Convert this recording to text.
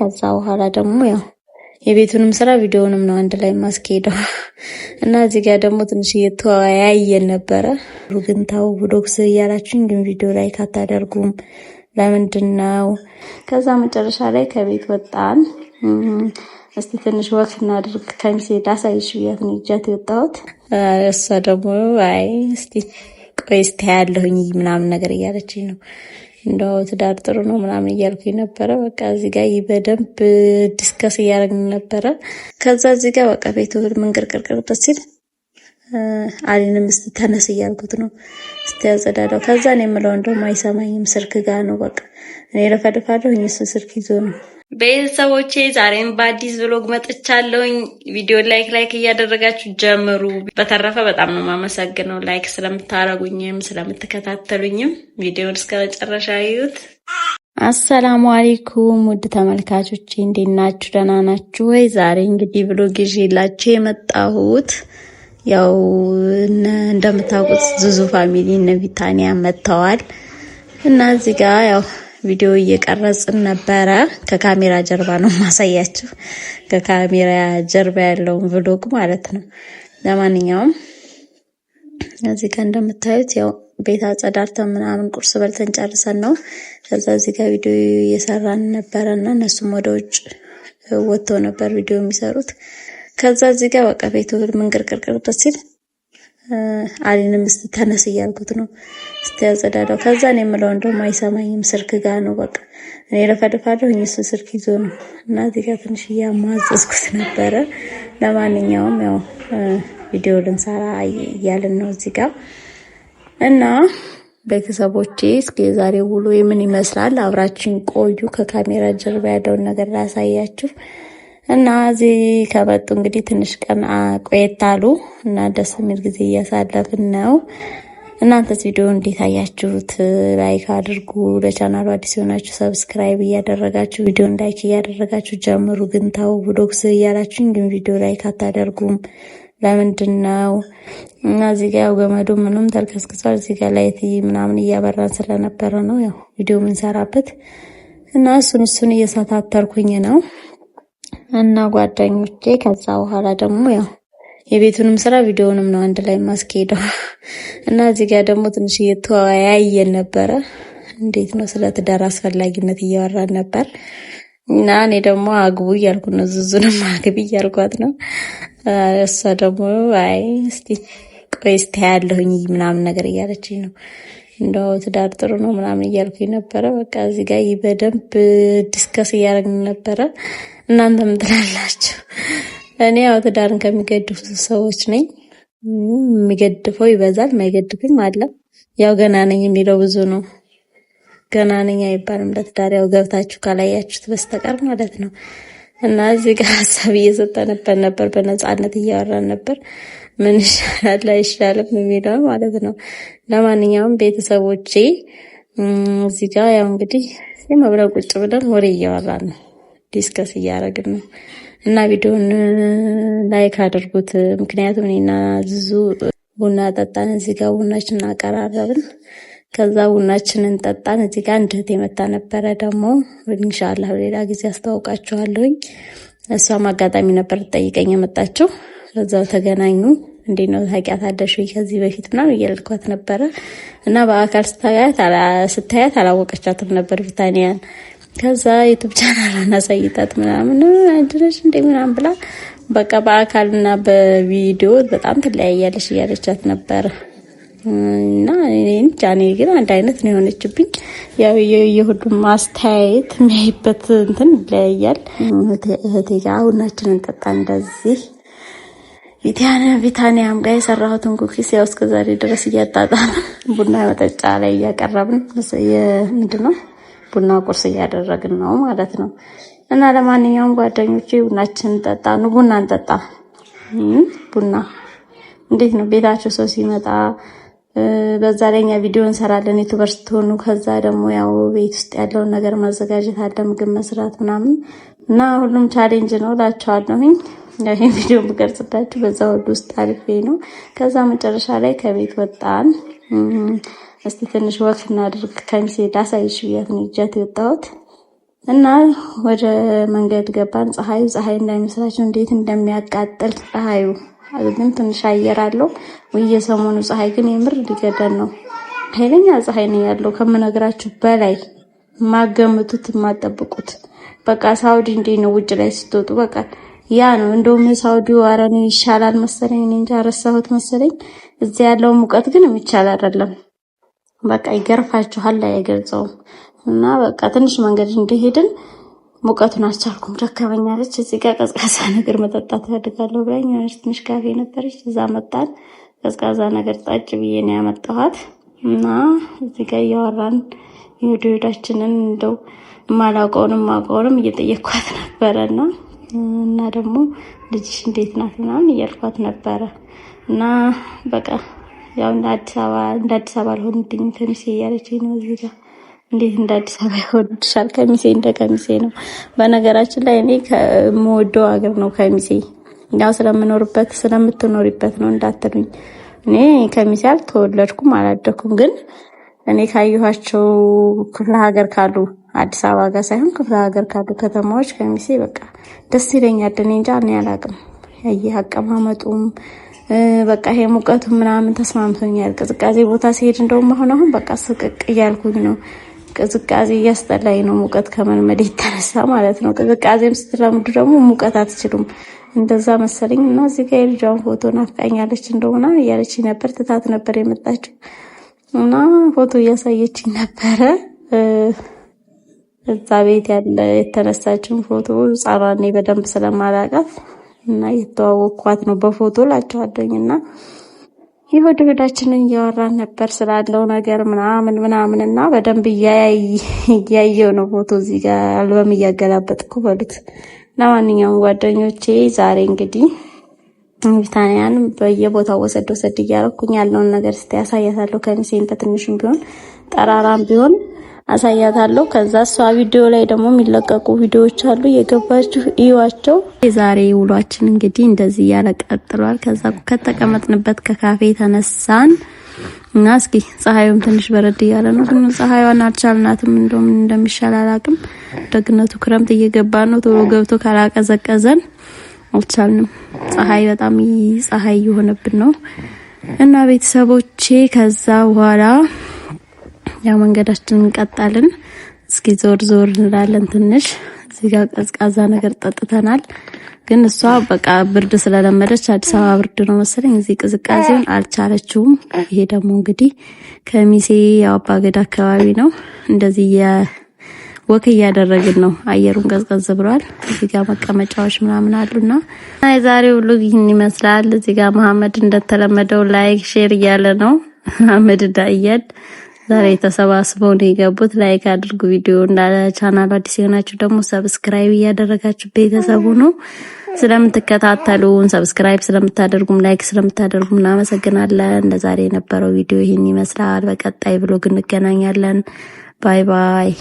ከዛ በኋላ ደግሞ ያው የቤቱንም ስራ ቪዲዮውንም ነው አንድ ላይ ማስኬደው እና እዚህ ጋር ደግሞ ትንሽ እየተወያየን ነበረ። ግን ታው ቪሎግስ እያላችሁኝ ግን ቪዲዮ ላይ ካታደርጉም ለምንድነው? ከዛ መጨረሻ ላይ ከቤት ወጣን። እስቲ ትንሽ ወክ እናድርግ ከሚሴ ዳሳይሽ ብያት ነው ይጃት የወጣሁት። እሷ ደግሞ አይ እስቲ ቆይ እስቲ ያለሁኝ ምናምን ነገር እያለችኝ ነው። እንደው ትዳር ጥሩ ነው ምናምን እያልኩኝ ነበረ። በቃ እዚህ ጋር በደንብ ዲስከስ እያደረግን ነበረ። ከዛ እዚህ ጋር በቃ ቤቱ መንቀርቀርቀር ሲል አሊንም እስቲ ተነስ እያልኩት ነው እስቲ ያጸዳዳው። ከዛ እኔ የምለው እንደውም አይሰማኝም ስልክ ጋር ነው። በቃ እኔ ለፈደፋለሁ እሱ ስልክ ይዞ ነው። ቤተሰቦቼ ዛሬም በአዲስ ብሎግ መጥቻለሁኝ። ቪዲዮ ላይክ እያደረጋችሁ ጀምሩ። በተረፈ በጣም ነው የማመሰግነው ላይክ ስለምታረጉኝም ስለምትከታተሉኝም። ቪዲዮውን እስከ መጨረሻ እዩት። አሰላሙ አለይኩም ውድ ተመልካቾቼ እንዴት ናችሁ? ደህና ናችሁ ወይ? ዛሬ እንግዲህ ብሎግ ይዤላችሁ የመጣሁት ያው እንደምታውቁት ዙዙ ፋሚሊ እነ ቢታኒያ መጥተዋል እና እዚህ ጋር ያው ቪዲዮ እየቀረጽን ነበረ። ከካሜራ ጀርባ ነው ማሳያችሁ፣ ከካሜራ ጀርባ ያለውን ብሎግ ማለት ነው። ለማንኛውም እዚህ ጋር እንደምታዩት ያው ቤት አጸዳርተን ምናምን ቁርስ በልተን ጨርሰን ነው። ከዛ እዚህ ጋር ቪዲዮ እየሰራን ነበረና እነሱም ወደ ውጭ ወጥተው ነበር ቪዲዮ የሚሰሩት። ከዛ እዚህ ጋር በቃ ቤቱ መንቀርቀርቀር ሲል አሊንም እስቲ ተነስ እያልኩት ነው እስቲ ያጸዳዳው። ከዛ እኔ የምለው እንደውም አይሰማኝም ስልክ ጋር ነው። በቃ እኔ ለፈደፋለሁ እሱ ስልክ ይዞ ነው እና እዚህ ጋር ትንሽ እያማዘዝኩት ነበረ። ለማንኛውም ያው ቪዲዮ ልንሰራ እያልን ነው እዚህ ጋር እና ቤተሰቦቼ እስኪ ዛሬ ውሎ ምን ይመስላል አብራችን ቆዩ። ከካሜራ ጀርባ ያለውን ነገር ላሳያችሁ እና እዚህ ከመጡ እንግዲህ ትንሽ ቀን ቆየት አሉ እና ደስ የሚል ጊዜ እያሳለፍን ነው። እናንተስ ቪዲዮ እንዴት አያችሁት? ላይክ አድርጉ። ለቻናሉ አዲስ የሆናችሁ ሰብስክራይብ እያደረጋችሁ ቪዲዮን ላይክ እያደረጋችሁ ጀምሩ። ግን ታው ቪሎግስ እያላችሁኝ ግን ቪዲዮ ላይክ አታደርጉም ለምንድነው? እና እዚህ ጋር ገመዱ ምንም ተልከስክሷል። እዚህ ጋር ላይት ምናምን እያበራን ስለነበረ ነው ያው ቪዲዮ ምንሰራበት እና እሱን እየሳታተርኩኝ ነው እና ጓደኞቼ። ከዛ በኋላ ደግሞ ያው የቤቱንም ስራ ቪዲዮውንም ነው አንድ ላይ ማስኬደው እና እዚህ ጋር ደግሞ ትንሽ እየተወያየን ነበረ። እንዴት ነው ስለ ትዳር አስፈላጊነት እያወራን ነበር እና እኔ ደግሞ አግቡ እያልኩ ነው፣ ዙዙንም አግቢ እያልኳት ነው። እሷ ደግሞ አይ እስቲ ቆይ እስቲ ያለሁኝ ምናምን ነገር እያለችኝ ነው። እንደው ትዳር ጥሩ ነው ምናምን እያልኩኝ ነበረ። በቃ እዚህ ጋር በደንብ ዲስከስ እያደረግን ነበረ። እናንተም ትላላችሁ? እኔ ያው ትዳርን ከሚገድፉት ሰዎች ነኝ። የሚገድፈው ይበዛል፣ ማይገድፍም አለ። ያው ገና ነኝ የሚለው ብዙ ነው። ገና ነኝ አይባልም ለትዳር ያው ገብታችሁ ካላያችሁት በስተቀር ማለት ነው። እና እዚህ ጋር ሀሳብ እየሰጠንበት ነበር፣ በነጻነት እያወራን ነበር። ምን ይሻላል አይሻልም የሚለው ማለት ነው። ለማንኛውም ቤተሰቦቼ እዚህ ጋር ያው እንግዲህ የመብረቅ ቁጭ ብለን ወሬ እያወራን ነው፣ ዲስከስ እያደረግን ነው እና ቪዲዮን ላይክ አድርጉት። ምክንያቱም እኔና ዙዙ ቡና ጠጣን። እዚህ ጋር ቡናችንን አቀራረብን። ከዛ ቡናችንን ጠጣን። እዚህ ጋር አንድ እህት የመጣ ነበረ ደግሞ ኢንሻአላህ ሌላ ጊዜ አስተዋውቃችኋለሁኝ። እሷም አጋጣሚ ነበር ጠይቀኝ የመጣችው። ከዛው ተገናኙ። እንዴት ነው ታውቂያታለሽ ወይ ከዚህ በፊት ምናምን እያልኳት ነበረ እና በአካል ስታያት አላወቀቻትም ነበር ቢታኒያን። ከዛ ዩቲዩብ ቻናሏን አሳይታት ምናምን አድረሽ እንደ ምናምን ብላ በቃ በአካልና በቪዲዮ በጣም ትለያያለሽ እያለቻት ነበር እና እኔ ግን አንድ አይነት ነው የሆነችብኝ። ያው የሁሉም አስተያየት የሚያይበት እንትን ይለያያል። እህቴ ጋር ቡናችንን ጠጣ እንደዚህ ቢታኒያም ጋር የሰራሁትን ኩኪስ ያው እስከዛሬ ድረስ እያጣጣን ቡና መጠጫ ላይ እያቀረብን ምንድነው ቡና ቁርስ እያደረግን ነው ማለት ነው። እና ለማንኛውም ጓደኞቼ ቡናችንን ጠጣ ነው። ቡና እንጠጣ። ቡና እንዴት ነው ቤታችሁ ሰው ሲመጣ በዛ ላይኛ ቪዲዮ እንሰራለን ዩቲዩበር ስትሆኑ። ከዛ ደግሞ ያው ቤት ውስጥ ያለውን ነገር ማዘጋጀት አለ፣ ምግብ መስራት ምናምን እና ሁሉም ቻሌንጅ ነው እላችኋለሁኝ። ይሄን ቪዲዮ ብቀርጽላችሁ በዛ ሁሉ ውስጥ አልፌ ነው። ከዛ መጨረሻ ላይ ከቤት ወጣን። እስቲ ትንሽ ወክ እናድርግ ከሚሴ ዳሳይሽ ብያት ነው ይጃት የወጣሁት። እና ወደ መንገድ ገባን። ፀሐይ እንዳይመስላችሁ እንዴት እንደሚያቃጥል ፀሐዩ ግን ትንሽ አየር አለው ወይ የሰሞኑ ፀሐይ ግን የምር ሊገደል ነው። ኃይለኛ ፀሐይ ነው ያለው ከምነግራችሁ በላይ ማገምቱት ማጠብቁት። በቃ ሳውዲ እንዴ ነው ውጭ ላይ ስትወጡ በቃ ያ ነው። እንደውም የሳውዲው አረኔ ይሻላል መሰለኝ እኔ እንጃ ረሳሁት መሰለኝ። እዚህ ያለው ሙቀት ግን የሚቻል አይደለም። በቃ ይገርፋችኋል አይገልጸውም። እና በቃ ትንሽ መንገድ እንደሄድን ሙቀቱን አልቻልኩም ደከመኛለች። እዚህ ጋር ቀዝቃዛ ነገር መጠጣት ፈልጋለሁ ብላኝ ትንሽ ካፌ ነበረች እዛ መጣን። ቀዝቃዛ ነገር ጠጭ ብዬ ነው ያመጣኋት። እና እዚህ ጋር እያወራን የወዳችንን እንደው ማላውቀውንም እየጠየኳት ነበረና እና ደግሞ ልጅሽ እንዴት ናት ምናምን እያልኳት ነበረ። እና በቃ ያው እንደ አዲስ አበባ አልሆንልኝ ከሚሴ እያለችኝ ነው። እዚህ ጋር እንዴት እንደ አዲስ አበባ ይሆንልሻል? ከሚሴ እንደ ከሚሴ ነው። በነገራችን ላይ እኔ ከምወደው ሀገር ነው ከሚሴ። ያው ስለምትኖሪበት ነው እንዳትሉኝ። እኔ ከሚሴ አልተወለድኩም አላደኩም፣ ግን እኔ ካየኋቸው ክፍለ ሀገር ካሉ አዲስ አበባ ጋር ሳይሆን ክፍለ ሀገር ካሉ ከተማዎች ከሚሴ በቃ ደስ ይለኛል። እኔ እንጃ እኔ አላቅም። ያየ አቀማመጡም በቃ ይሄ ሙቀቱ ምናምን ተስማምቶኛል። ቅዝቃዜ ቦታ ሲሄድ እንደውም አሁን በቃ ስቅቅ እያልኩኝ ነው። ቅዝቃዜ እያስጠላኝ ነው ሙቀት ከመልመድ የተነሳ ማለት ነው። ቅዝቃዜም ስትለምዱ ደግሞ ሙቀት አትችሉም። እንደዛ መሰለኝ። እና እዚህ ጋር የልጇን ፎቶ ናፍቃኛለች እንደውና እያለች ነበር። ትታት ነበር የመጣችው እና ፎቶ እያሳየችኝ ነበረ። እዛ ቤት ያለ የተነሳችውን ፎቶ ጻራኔ በደንብ ስለማላውቃት እና የተዋወቅኳት ነው በፎቶ ላቸዋለኝና የወዳችንን እያወራን ነበር ስላለው ነገር ምናምን እና በደንብ እያየው ነው ፎቶ እዚህ ጋር አልበም እያገላበጥኩ በሉት። ለማንኛውም ጓደኞቼ ዛሬ እንግዲህ ቪታኒያን በየቦታው ወሰድ እያረኩኝ ያለውን ነገር እስቲ ያሳያታለሁ። ከሚሴን በትንሽም ቢሆን ጠራራም ቢሆን አሳያታለሁ። ከዛ እሷ ቪዲዮ ላይ ደግሞ የሚለቀቁ ቪዲዮዎች አሉ፣ የገባችሁ እዩዋቸው። የዛሬ ውሏችን እንግዲህ እንደዚህ እያለ ቀጥሏል። ከዛ ከተቀመጥንበት ከካፌ ተነሳን እና እስኪ ፀሐዩም ትንሽ በረድ እያለ ነው፣ ግን ፀሐዩን አልቻልናትም። እንደውም እንደሚሻል አላቅም። ደግነቱ ክረምት እየገባ ነው። ቶሎ ገብቶ ካላቀዘቀዘን አልቻልንም። በጣም ፀሐይ እየሆነብን ነው እና ቤተሰቦቼ ከዛ በኋላ ያው መንገዳችንን እንቀጣለን። እስኪ ዞር እንላለን። ትንሽ እዚህ ጋር ቀዝቃዛ ነገር ጠጥተናል። ግን እሷ በቃ ብርድ ስለለመደች አዲስ አበባ ብርድ ነው መሰለኝ እዚህ ቅዝቃዜውን አልቻለችውም። ይሄ ደግሞ እንግዲህ ከሚሴ ያው አባገዳ አካባቢ ነው። እንደዚህ ወክ እያደረግን ነው። አየሩን ቀዝቀዝ ብሏል። እዚህ ጋር መቀመጫዎች ምናምን አሉና የዛሬው ሉግ ይህን ይመስላል። እዚህ ጋር መሐመድ እንደተለመደው ላይክ ሼር እያለ ነው። መሐመድ ዳይያድ ዛሬ ተሰባስበው ነው የገቡት። ላይክ አድርጉ ቪዲዮ እንዳለ ቻናሉ አዲስ የሆናችሁ ደግሞ ሰብስክራይብ እያደረጋችሁ ቤተሰቡ ነው ስለምትከታተሉን ሰብስክራይብ ስለምታደርጉም ላይክ ስለምታደርጉም እናመሰግናለን። ለዛሬ የነበረው ቪዲዮ ይህን ይመስላል። በቀጣይ ብሎግ እንገናኛለን። ባይ ባይ።